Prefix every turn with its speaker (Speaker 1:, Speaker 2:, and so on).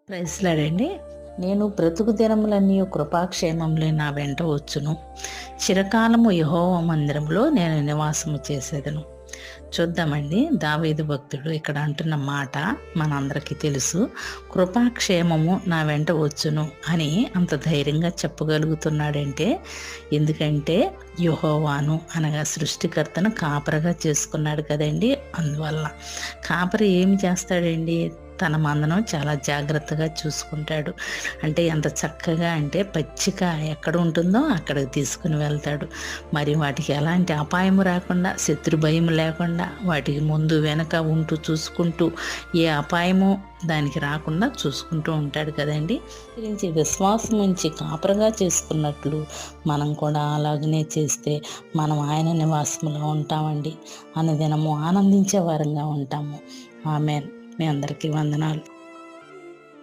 Speaker 1: ప్రైజ్లాడండి. నేను బ్రతుకు దినములన్నీ కృపాక్షేమములే నా వెంట వచ్చును. చిరకాలము యెహోవా మందిరంలో నేను నివాసము చేసేదను. చూద్దామండి, దావీదు భక్తుడు ఇక్కడ అంటున్న మాట మనందరికీ తెలుసు. కృపాక్షేమము నా వెంట వచ్చును అని అంత ధైర్యంగా చెప్పగలుగుతున్నాడంటే ఎందుకంటే యెహోవాను అనగా సృష్టికర్తను కాపరిగా చేసుకున్నాడు కదండి. అందువల్ల కాపరి ఏమి చేస్తాడండి, తన మందను చాలా జాగ్రత్తగా చూసుకుంటాడు. అంటే ఎంత చక్కగా అంటే పచ్చిక ఎక్కడ ఉంటుందో అక్కడికి తీసుకుని వెళ్తాడు. మరి వాటికి ఎలాంటి అపాయం రాకుండా, శత్రు భయం లేకుండా వాటికి ముందు వెనక ఉంటూ చూసుకుంటూ ఏ అపాయము దానికి రాకుండా చూసుకుంటూ ఉంటాడు కదండి. గురించి విశ్వాసం ఉంచి కాపరగా చేసుకున్నట్లు మనం కూడా అలాగనే చేస్తే మనం ఆయన నివాసంలో ఉంటామండి. అనుదినము ఆనందించే వారంగా ఉంటాము. ఆమేన్. మీ అందరికీ వందనాలు.